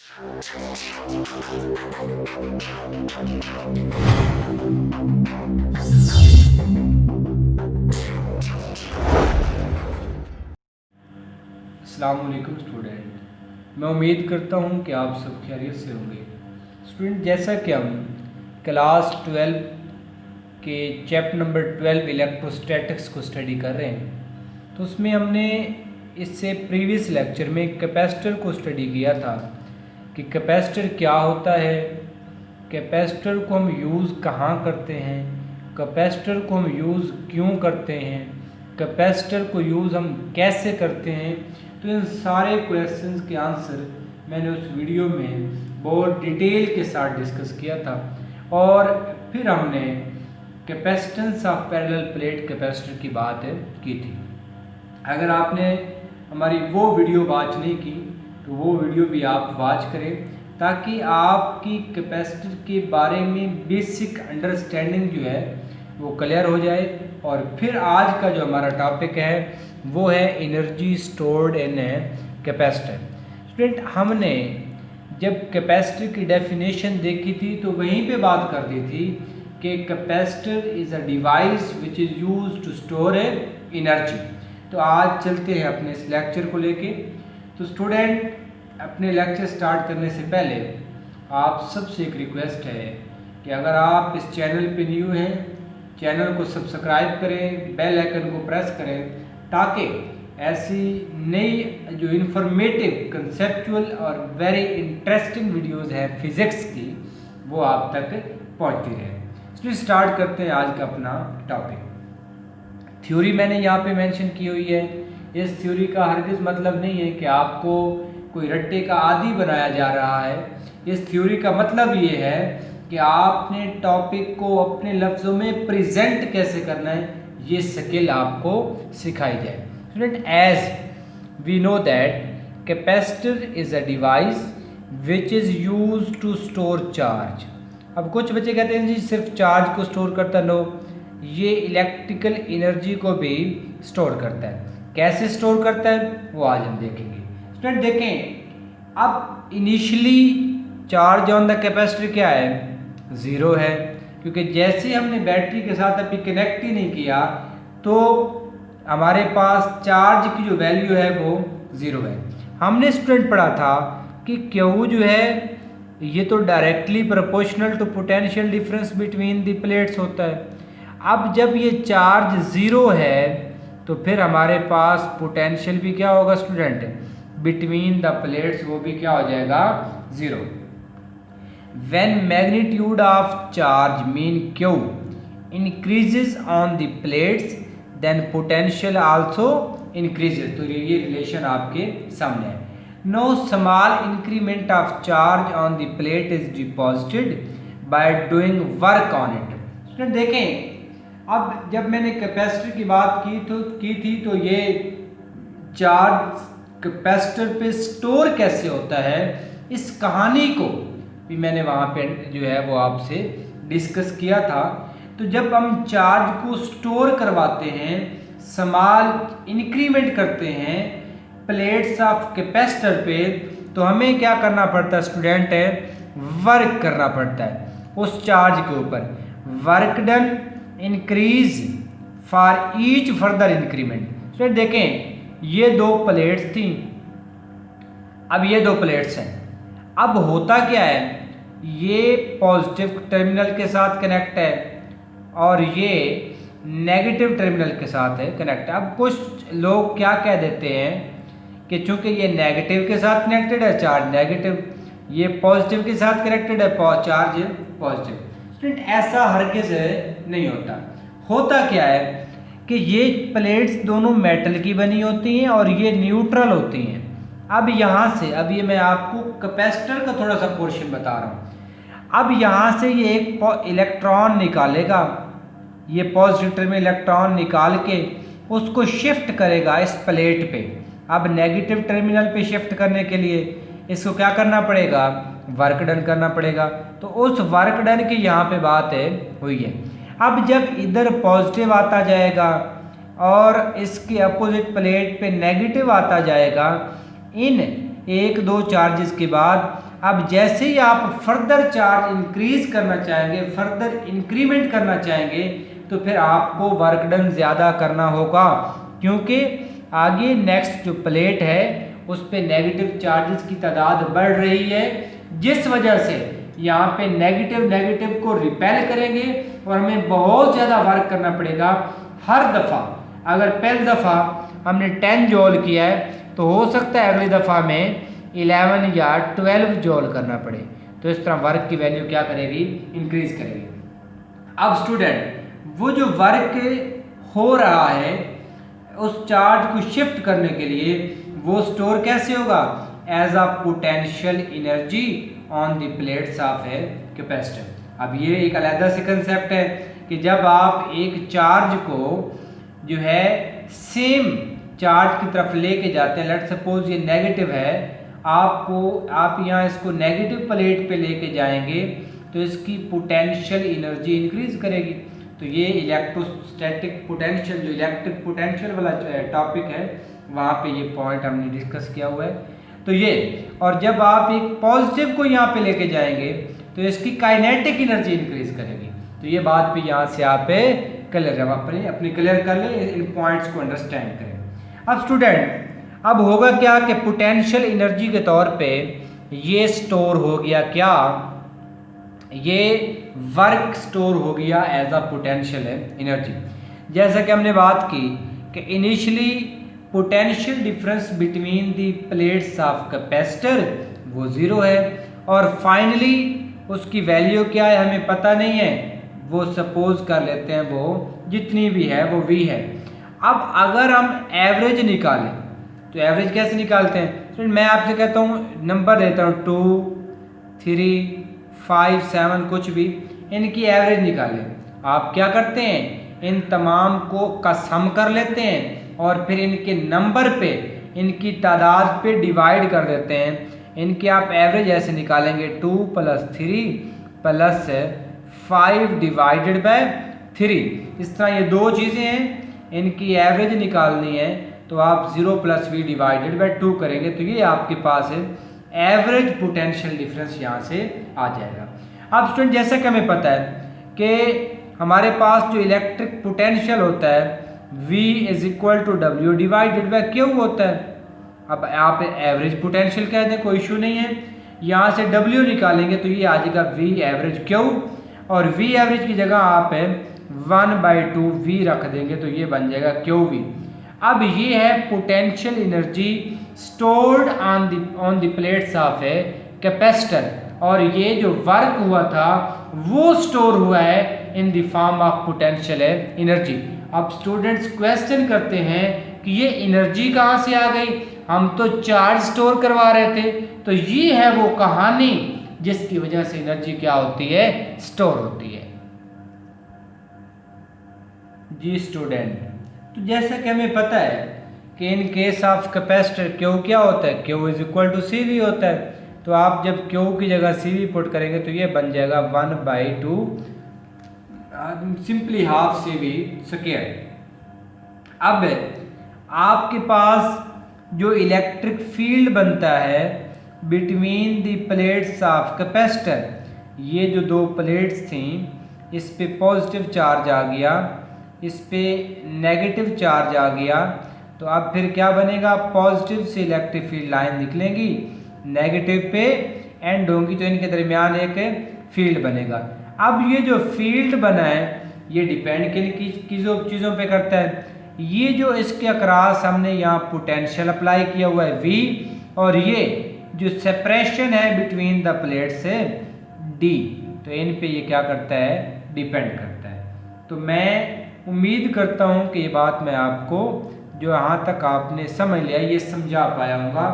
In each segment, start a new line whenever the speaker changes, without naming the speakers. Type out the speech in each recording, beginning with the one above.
अस्सलाम वालेकुम स्टूडेंट, मैं उम्मीद करता हूँ कि आप सब खैरियत से होंगे। स्टूडेंट, जैसा कि हम क्लास 12 के चैप्टर नंबर 12 इलेक्ट्रोस्टैटिक्स को स्टडी कर रहे हैं, तो उसमें हमने इससे प्रीवियस लेक्चर में कैपेसिटर को स्टडी किया था कि कैपेसिटर क्या होता है, कैपेसिटर को हम यूज़ कहाँ करते हैं, कैपेसिटर को हम यूज़ क्यों करते हैं, कैपेसिटर को यूज़ हम कैसे करते हैं। तो इन सारे क्वेश्चंस के आंसर मैंने उस वीडियो में बहुत डिटेल के साथ डिस्कस किया था। और फिर हमने capacitance of parallel plate capacitor की बात की थी। अगर आपने हमारी वो वीडियो वॉच नहीं की तो वो वीडियो भी आप वॉच करें, ताकि आपकी कैपेसिटर के बारे में बेसिक अंडरस्टैंडिंग जो है वो क्लियर हो जाए। और फिर आज का जो हमारा टॉपिक है वो है energy stored in a capacitor. Student, हमने जब कैपेसिटर की डेफिनेशन देखी थी तो वहीं पे बात कर दी थी कि capacitor is a device which is use to store a energy. तो आज चलते हैं अपने इस लेक्चर को लेके। तो स्टूडेंट, अपने लेक्चर स्टार्ट करने से पहले आप सबसे एक रिक्वेस्ट है कि अगर आप इस चैनल पे न्यू हैं, चैनल को सब्सक्राइब करें, बेल आइकन को प्रेस करें, ताकि ऐसी नई जो इन्फॉर्मेटिव, कंसेप्चुअल और वेरी इंटरेस्टिंग वीडियोस हैं फिज़िक्स की, वो आप तक पहुंचती रहे। तो स्टार्ट करते हैं आज का अपना टॉपिक। थ्योरी मैंने यहाँ पे मेंशन की हुई है। इस थ्योरी का हरगिज़ मतलब नहीं है कि आपको कोई रट्टे का आदी बनाया जा रहा है। इस थ्योरी का मतलब ये है कि आपने टॉपिक को अपने लफ्ज़ों में प्रेजेंट कैसे करना है, ये स्किल आपको सिखाई जाए। Student, as we know that capacitor is a device which is use to store charge. अब कुछ बच्चे कहते हैं जी सिर्फ चार्ज को स्टोर करता, नो, ये इलेक्ट्रिकल एनर्जी को भी स्टोर करता है। कैसे स्टोर करता है वो आज हम देखेंगे। स्टूडेंट देखें, अब initially charge on the capacitor क्या है, ज़ीरो है, क्योंकि जैसे हमने बैटरी के साथ अभी कनेक्ट ही नहीं किया तो हमारे पास चार्ज की जो वैल्यू है वो ज़ीरो है। हमने स्टूडेंट पढ़ा था कि क्यू जो है ये तो directly proportional to potential difference between the plates होता है। अब जब ये चार्ज ज़ीरो है तो फिर हमारे पास पोटेंशियल भी क्या होगा स्टूडेंट, बिटवीन द प्लेट्स, वो भी क्या हो जाएगा, zero. When magnitude of charge mean Q increases on the plates, then potential also increases। तो ये रिलेशन आपके सामने है। No small increment of charge on the plate is deposited by doing work on it। Student देखें, अब जब मैंने capacitor की बात की थी तो ये चार्ज कैपेसिटर पे स्टोर कैसे होता है, इस कहानी को भी मैंने वहाँ पे जो है वो आपसे डिस्कस किया था। तो जब हम चार्ज को स्टोर करवाते हैं, स्मॉल इंक्रीमेंट करते हैं प्लेट्स ऑफ कैपेसिटर पे, तो हमें क्या करना पड़ता है स्टूडेंट, है वर्क करना पड़ता है उस चार्ज के ऊपर। Work done increase for each further increment. Student देखें, ये दो प्लेट्स थी, अब ये दो प्लेट्स हैं। अब होता क्या है, ये पॉजिटिव टर्मिनल के साथ कनेक्ट है और ये नेगेटिव टर्मिनल के साथ है कनेक्ट है। अब कुछ लोग क्या कह देते हैं कि चूंकि ये नेगेटिव के साथ कनेक्टेड है चार्ज नेगेटिव, ये पॉजिटिव के साथ कनेक्टेड है चार्ज पॉजिटिव। स्टूडेंट, ऐसा हरगिज़ नहीं होता। होता क्या है कि ये प्लेट्स दोनों मेटल की बनी होती हैं और ये न्यूट्रल होती हैं। अब यहाँ से, अब ये मैं आपको कैपेसिटर का थोड़ा सा पोर्शन बता रहा हूँ। अब यहाँ से ये एक इलेक्ट्रॉन निकालेगा, ये पॉजिटिव टर्मिनल इलेक्ट्रॉन निकाल के उसको शिफ्ट करेगा इस प्लेट पे। अब नेगेटिव टर्मिनल पे शिफ्ट करने के लिए इसको क्या करना पड़ेगा, वर्क डन करना पड़ेगा। तो उस वर्क डन की यहाँ पे बात हुई है। अब जब इधर पॉजिटिव आता जाएगा और इसके अपोजिट प्लेट पे नेगेटिव आता जाएगा, इन एक दो चार्जेस के बाद अब जैसे ही आप फर्दर चार्ज इंक्रीज करना चाहेंगे, फर्दर इंक्रीमेंट करना चाहेंगे, तो फिर आपको वर्क डन ज़्यादा करना होगा, क्योंकि आगे नेक्स्ट जो प्लेट है उस पे नेगेटिव चार्जेस की तादाद बढ़ रही है, जिस वजह से यहाँ पे नेगेटिव को रिपेल करेंगे और हमें बहुत ज़्यादा वर्क करना पड़ेगा हर दफ़ा। अगर पहली दफ़ा हमने 10 जॉल किया है तो हो सकता है अगली दफ़ा में 11 या 12 जॉल करना पड़े, तो इस तरह वर्क की वैल्यू क्या करेगी, इंक्रीज करेगी। अब स्टूडेंट वो जो वर्क हो रहा है उस चार्ज को शिफ्ट करने के लिए वो स्टोर कैसे होगा, as a potential energy on the plates of a capacitor. अब ये एक अलग से कंसेप्ट है कि जब आप एक चार्ज को जो है सेम चार्ज की तरफ लेके जाते हैं, लेट सपोज ये नेगेटिव है, आप यहाँ इसको नेगेटिव प्लेट पे लेके जाएंगे तो इसकी पोटेंशियल एनर्जी इंक्रीज करेगी। तो ये इलेक्ट्रोस्टैटिक पोटेंशियल, जो इलेक्ट्रिक पोटेंशियल वाला टॉपिक है, वहाँ पे ये पॉइंट हमने डिस्कस किया हुआ है। तो ये, और जब आप एक पॉजिटिव को यहाँ पे लेके जाएंगे तो इसकी काइनेटिक एनर्जी इंक्रीज करेगी। तो ये बात भी यहाँ से आप क्लियर है, अपनी क्लियर कर ले, इन पॉइंट्स को अंडरस्टैंड करें। अब स्टूडेंट अब होगा क्या कि पोटेंशियल एनर्जी के तौर पे ये स्टोर हो गया, क्या ये वर्क स्टोर हो गया एज अ पोटेंशियल एनर्जी। जैसा कि हमने बात की कि initially potential difference between the plates of capacitor वो ज़ीरो है, और फाइनली उसकी वैल्यू क्या है हमें पता नहीं है, वो सपोज कर लेते हैं वो जितनी भी है वो V है। अब अगर हम एवरेज निकालें तो एवरेज कैसे निकालते हैं, तो मैं आपसे कहता हूँ नंबर देता हूँ 2, 3, 5, 7 कुछ भी, इनकी एवरेज निकालें। आप क्या करते हैं, इन तमाम को का सम कर लेते हैं और फिर इनके नंबर पे, इनकी तादाद पे डिवाइड कर देते हैं। इनकी आप एवरेज ऐसे निकालेंगे 2 + 3 + 5 डिवाइडेड बाय 3। इस तरह ये दो चीज़ें हैं, इनकी एवरेज निकालनी है तो आप 0 + V डिवाइडेड बाय 2 करेंगे, तो ये आपके पास है एवरेज पोटेंशियल डिफरेंस यहाँ से आ जाएगा। अब स्टूडेंट जैसा कि हमें पता है कि हमारे पास जो इलेक्ट्रिक पोटेंशियल होता है V = W divided by Q होता है। अब आप एवरेज पोटेंशियल कह दें, कोई इशू नहीं है, यहाँ से W निकालेंगे तो ये आ जाएगा V एवरेज Q, और V एवरेज की जगह आप 1/2 V रख देंगे तो ये बन जाएगा QV। अब ये है potential energy stored on the plates of a capacitor, और ये जो वर्क हुआ था वो स्टोर हुआ है in the form of potential energy. अब स्टूडेंट्स क्वेश्चन करते हैं कि ये एनर्जी कहाँ से आ गई, हम तो चार्ज स्टोर करवा रहे थे। तो ये है वो कहानी जिसकी वजह से एनर्जी क्या होती है, स्टोर होती है। जी स्टूडेंट, तो जैसा कि हमें पता है कि in case of capacitor Q क्या होता है, Q = CV होता है। तो आप जब Q की जगह CV पुट करेंगे तो ये बन जाएगा 1/2 सिंपली हाफ CV²। अब आपके पास जो इलेक्ट्रिक फील्ड बनता है between the plates of capacitor, ये जो दो प्लेट्स थी इस पे पॉजिटिव चार्ज आ गया, इस पे नेगेटिव चार्ज आ गया, तो अब फिर क्या बनेगा, पॉजिटिव से इलेक्ट्रिक फील्ड लाइन निकलेंगी, नेगेटिव पे एंड होंगी, तो इनके दरमियान एक फील्ड बनेगा। अब ये जो फील्ड बना है ये डिपेंड किन चीज़ों पे करता है, ये जो इसके अक्रॉस हमने यहाँ पोटेंशियल अप्लाई किया हुआ है V, और ये जो सेपरेशन है बिटवीन द प्लेट से D, तो इन पे ये क्या करता है, डिपेंड करता है। तो मैं उम्मीद करता हूँ कि ये बात मैं आपको जो यहाँ तक आपने समझ लिया ये समझा पाया होगा।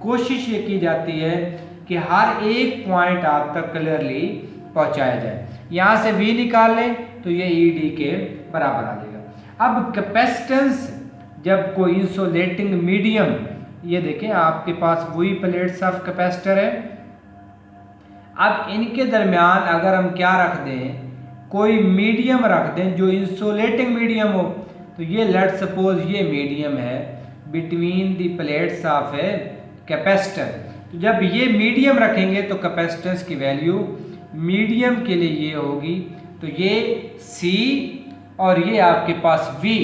कोशिश ये की जाती है कि हर एक पॉइंट आप तक क्लियरली पहुँचाया जाए। यहाँ से V निकाल लें तो ये ED के बराबर आ जाएगा। अब कैपेसिटेंस, जब कोई इंसुलेटिंग मीडियम, ये देखें आपके पास वही प्लेट्स ऑफ कैपेसिटर है, अब इनके दरमियान अगर हम क्या रख दें, कोई मीडियम रख दें जो इंसुलेटिंग मीडियम हो, तो ये लेट सपोज ये मीडियम है between the plates of a capacitor, तो जब ये मीडियम रखेंगे तो कैपेसिटेंस की वैल्यू मीडियम के लिए ये होगी, तो ये C और ये आपके पास V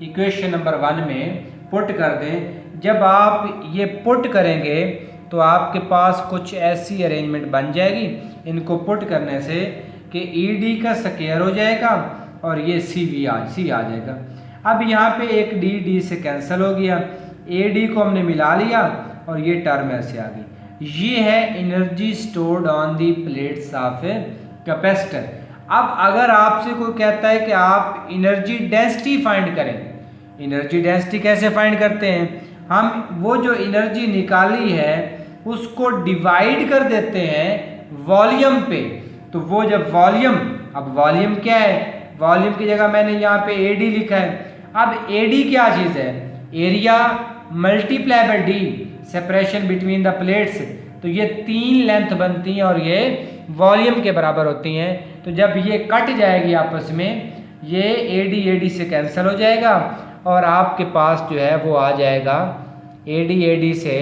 इक्वेशन नंबर 1 में पुट कर दें। जब आप ये पुट करेंगे तो आपके पास कुछ ऐसी अरेंजमेंट बन जाएगी, इनको पुट करने से कि ED का स्क्वायर हो जाएगा और ये C आ जाएगा। अब यहाँ पे एक D से कैंसिल हो गया, AD को हमने मिला लिया और ये टर्म ऐसे आ गई। ये है energy stored on the plates of a capacitor. अब अगर आपसे कोई कहता है कि आप एनर्जी डेंसिटी फाइंड करें, एनर्जी डेंसिटी कैसे फाइंड करते हैं? हम वो जो एनर्जी निकाली है उसको डिवाइड कर देते हैं वॉल्यूम पे। तो वो जब वॉल्यूम, अब वॉल्यूम क्या है? वॉल्यूम की जगह मैंने यहाँ पे AD लिखा है। अब AD क्या चीज़ है? Area multiply by D, separation between the plates. तो ये 3 लेंथ बनती हैं और ये वॉल्यूम के बराबर होती हैं। तो जब ये कट जाएगी आपस में, ये AD से कैंसिल हो जाएगा और आपके पास जो है वो आ जाएगा, AD से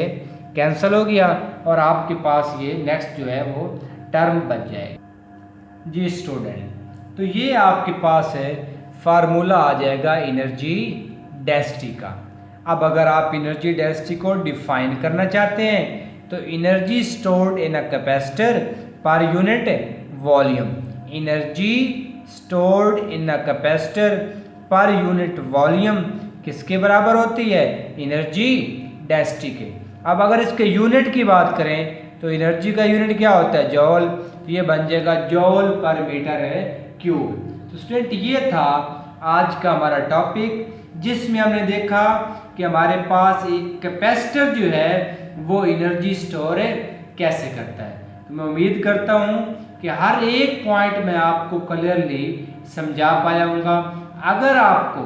कैंसिल हो गया और आपके पास ये नेक्स्ट जो है वो टर्म बच जाएगा। जी स्टूडेंट, तो ये आपके पास है फार्मूला आ जाएगा एनर्जी डेंसिटी का। अब अगर आप एनर्जी डेंसिटी को डिफाइन करना चाहते हैं तो energy stored in a capacitor per unit volume, energy stored in a capacitor per unit volume किसके बराबर होती है? एनर्जी डेंसिटी के। अब अगर इसके यूनिट की बात करें तो एनर्जी का यूनिट क्या होता है? जॉल। तो ये बन जाएगा जॉल पर मीटर क्यूब। तो स्टूडेंट ये था आज का हमारा टॉपिक, जिसमें हमने देखा कि हमारे पास एक कैपेसिटर जो है वो एनर्जी स्टोर कैसे करता है। तो मैं उम्मीद करता हूँ कि हर एक पॉइंट में आपको क्लियरली समझा पाया हूँगा। अगर आपको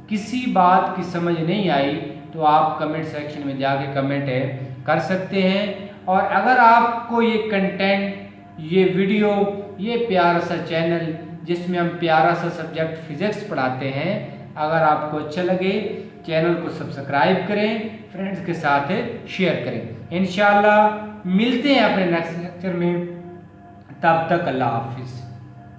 किसी बात की समझ नहीं आई तो आप कमेंट सेक्शन में जाके कमेंट कर सकते हैं। और अगर आपको ये कंटेंट, ये वीडियो, ये प्यारा सा चैनल जिसमें हम प्यारा सा सब्जेक्ट फिजिक्स पढ़ाते हैं, अगर आपको अच्छा लगे चैनल को सब्सक्राइब करें, फ्रेंड्स के साथ शेयर करें। इंशाल्लाह मिलते हैं अपने नेक्स्ट लेक्चर में, तब तक अल्लाह हाफिज़।